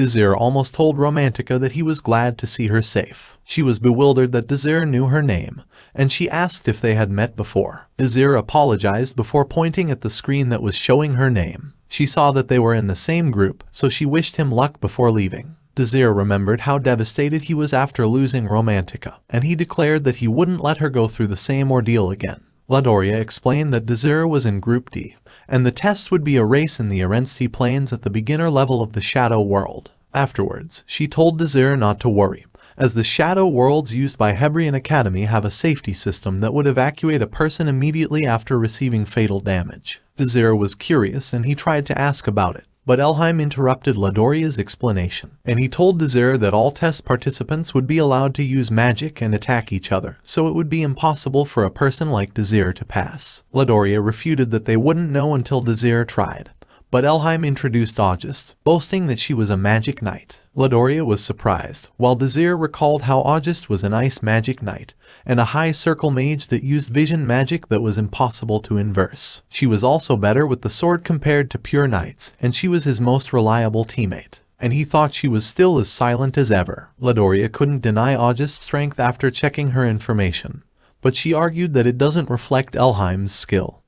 Desir almost told Romantica that he was glad to see her safe. She was bewildered that Desir knew her name, and she asked if they had met before. Desir apologized before pointing at the screen that was showing her name. She saw that they were in the same group, so she wished him luck before leaving. Desir remembered how devastated he was after losing Romantica, and he declared that he wouldn't let her go through the same ordeal again. Ladoria explained that Desir was in Group D, and the test would be a race in the Arensty Plains at the beginner level of the Shadow World. Afterwards, she told Desir not to worry, as the Shadow Worlds used by Hebrion Academy have a safety system that would evacuate a person immediately after receiving fatal damage. Desir was curious and he tried to ask about it, but Elheim interrupted Ladoria's explanation, and he told Desir that all test participants would be allowed to use magic and attack each other, so it would be impossible for a person like Desir to pass. Ladoria refuted that they wouldn't know until Desir tried, but Elheim introduced August, boasting that she was a magic knight. Ladoria was surprised, while Desir recalled how August was an ice magic knight, and a high circle mage that used vision magic that was impossible to inverse. She was also better with the sword compared to pure knights, and she was his most reliable teammate, and he thought she was still as silent as ever. Ladoria couldn't deny August's strength after checking her information, but she argued that it doesn't reflect Elheim's skill,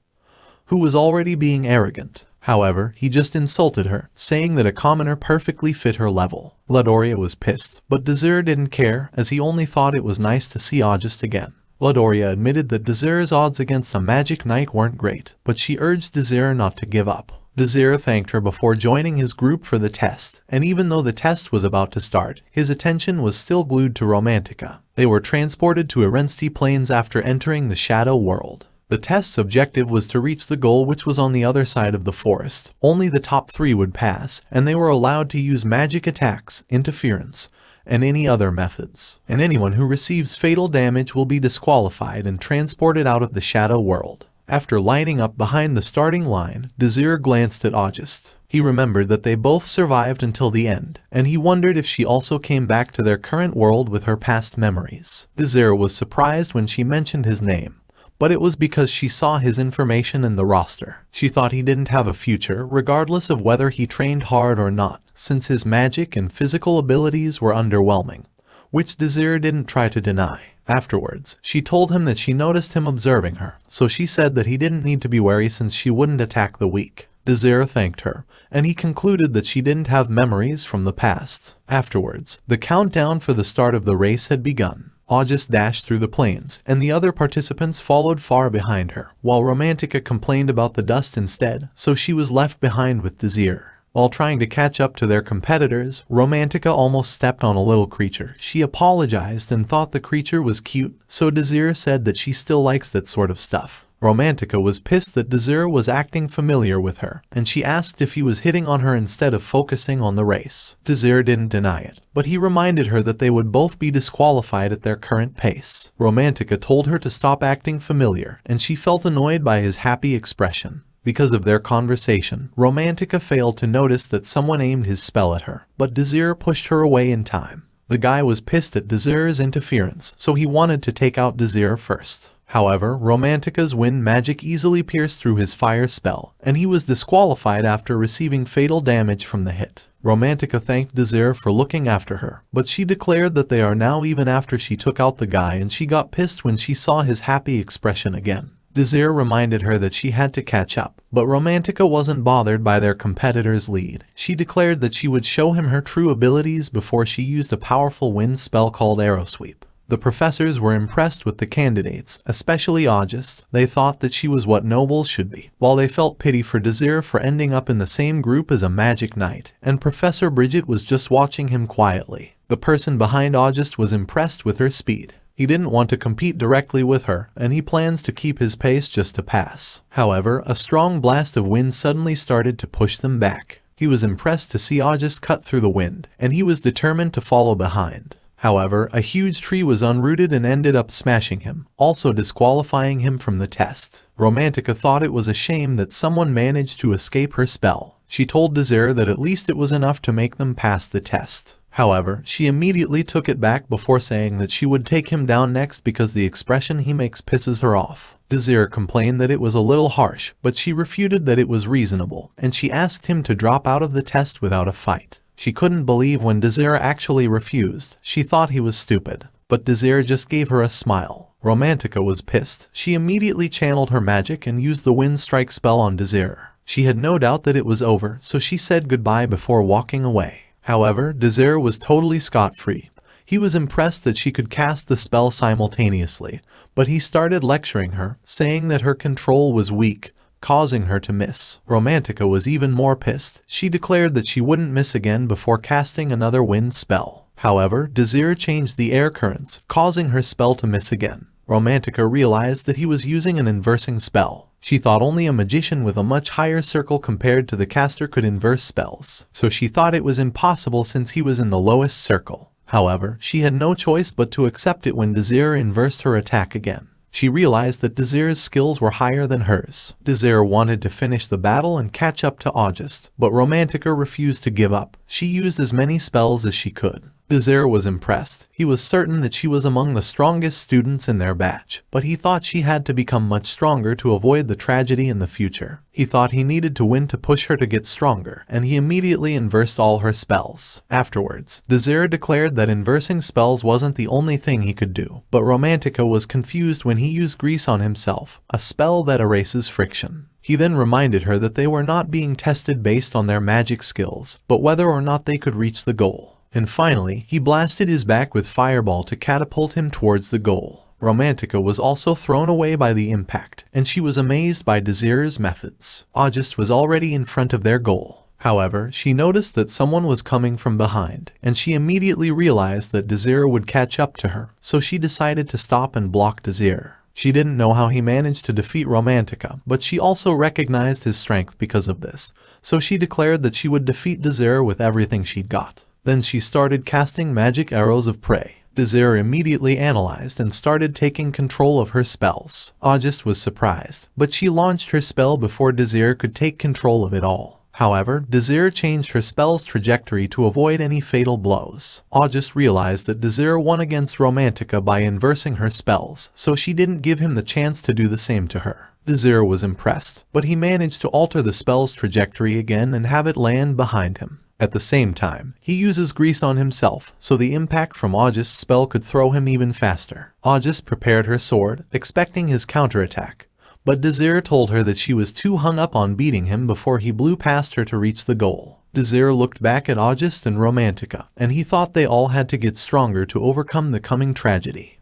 who was already being arrogant. However, he just insulted her, saying that a commoner perfectly fit her level. Ladoria was pissed, but Desir didn't care, as he only thought it was nice to see August again. Ladoria admitted that Desir's odds against a magic knight weren't great, but she urged Desir not to give up. Desir thanked her before joining his group for the test, and even though the test was about to start, his attention was still glued to Romantica. They were transported to Arensty Plains after entering the Shadow World. The test's objective was to reach the goal, which was on the other side of the forest. Only the top 3 would pass, and they were allowed to use magic attacks, interference, and any other methods. And anyone who receives fatal damage will be disqualified and transported out of the Shadow World. After lining up behind the starting line, Desir glanced at August. He remembered that they both survived until the end, and he wondered if she also came back to their current world with her past memories. Desir was surprised when she mentioned his name, but it was because she saw his information in the roster. She thought he didn't have a future, regardless of whether he trained hard or not, since his magic and physical abilities were underwhelming, which Desir didn't try to deny. Afterwards, she told him that she noticed him observing her, so she said that he didn't need to be wary since she wouldn't attack the weak. Desir thanked her, and he concluded that she didn't have memories from the past. Afterwards, the countdown for the start of the race had begun. August dashed through the plains, and the other participants followed far behind her, while Romantica complained about the dust instead, so she was left behind with Desir. While trying to catch up to their competitors, Romantica almost stepped on a little creature. She apologized and thought the creature was cute, so Desir said that she still likes that sort of stuff. Romantica was pissed that Desir was acting familiar with her, and she asked if he was hitting on her instead of focusing on the race. Desir didn't deny it, but he reminded her that they would both be disqualified at their current pace. Romantica told her to stop acting familiar, and she felt annoyed by his happy expression. Because of their conversation, Romantica failed to notice that someone aimed his spell at her, but Desir pushed her away in time. The guy was pissed at Desir's interference, so he wanted to take out Desir first. However, Romantica's wind magic easily pierced through his fire spell, and he was disqualified after receiving fatal damage from the hit. Romantica thanked Desir for looking after her, but she declared that they are now even after she took out the guy, and she got pissed when she saw his happy expression again. Desir reminded her that she had to catch up, but Romantica wasn't bothered by their competitor's lead. She declared that she would show him her true abilities before she used a powerful wind spell called Arrow Sweep. The professors were impressed with the candidates, especially August. They thought that she was what nobles should be, while they felt pity for Desir for ending up in the same group as a magic knight, and Professor Bridget was just watching him quietly. The person behind August was impressed with her speed. He didn't want to compete directly with her, and he plans to keep his pace just to pass. However, a strong blast of wind suddenly started to push them back. He was impressed to see August cut through the wind, and he was determined to follow behind. However, a huge tree was unrooted and ended up smashing him, also disqualifying him from the test. Romantica thought it was a shame that someone managed to escape her spell. She told Desir that at least it was enough to make them pass the test. However, she immediately took it back before saying that she would take him down next because the expression he makes pisses her off. Desir complained that it was a little harsh, but she refuted that it was reasonable, and she asked him to drop out of the test without a fight. She couldn't believe when Desir actually refused. She thought he was stupid, but Desir just gave her a smile. Romantica was pissed. She immediately channeled her magic and used the wind strike spell on Desir. She had no doubt that it was over, so she said goodbye before walking away. However, Desir was totally scot-free. He was impressed that she could cast the spell simultaneously, but he started lecturing her, saying that her control was weak, causing her to miss. Romantica was even more pissed. She declared that she wouldn't miss again before casting another wind spell. However, Desir changed the air currents, causing her spell to miss again. Romantica realized that he was using an inversing spell. She thought only a magician with a much higher circle compared to the caster could inverse spells, so she thought it was impossible since he was in the lowest circle. However, she had no choice but to accept it when Desir inversed her attack again. She realized that Desir's skills were higher than hers. Desir wanted to finish the battle and catch up to August, but Romantica refused to give up. She used as many spells as she could. Desir was impressed. He was certain that she was among the strongest students in their batch, but he thought she had to become much stronger to avoid the tragedy in the future. He thought he needed to win to push her to get stronger, and he immediately inversed all her spells. Afterwards, Desir declared that inversing spells wasn't the only thing he could do, but Romantica was confused when he used grease on himself, a spell that erases friction. He then reminded her that they were not being tested based on their magic skills, but whether or not they could reach the goal. And finally, he blasted his back with fireball to catapult him towards the goal. Romantica was also thrown away by the impact, and she was amazed by Desir's methods. August was already in front of their goal. However, she noticed that someone was coming from behind, and she immediately realized that Desir would catch up to her, so she decided to stop and block Desir. She didn't know how he managed to defeat Romantica, but she also recognized his strength because of this, so she declared that she would defeat Desir with everything she'd got. Then she started casting magic arrows of prey. Desir immediately analyzed and started taking control of her spells. August was surprised, but she launched her spell before Desir could take control of it all. However, Desir changed her spell's trajectory to avoid any fatal blows. August realized that Desir won against Romantica by inversing her spells, so she didn't give him the chance to do the same to her. Desir was impressed, but he managed to alter the spell's trajectory again and have it land behind him. At the same time, he uses grease on himself, so the impact from August's spell could throw him even faster. August prepared her sword, expecting his counterattack, but Desir told her that she was too hung up on beating him before he blew past her to reach the goal. Desir looked back at August and Romantica, and he thought they all had to get stronger to overcome the coming tragedy.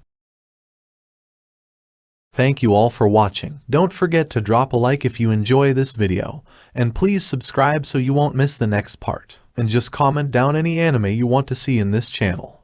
Thank you all for watching. Don't forget to drop a like if you enjoy this video, and please subscribe so you won't miss the next part. And just comment down any anime you want to see in this channel.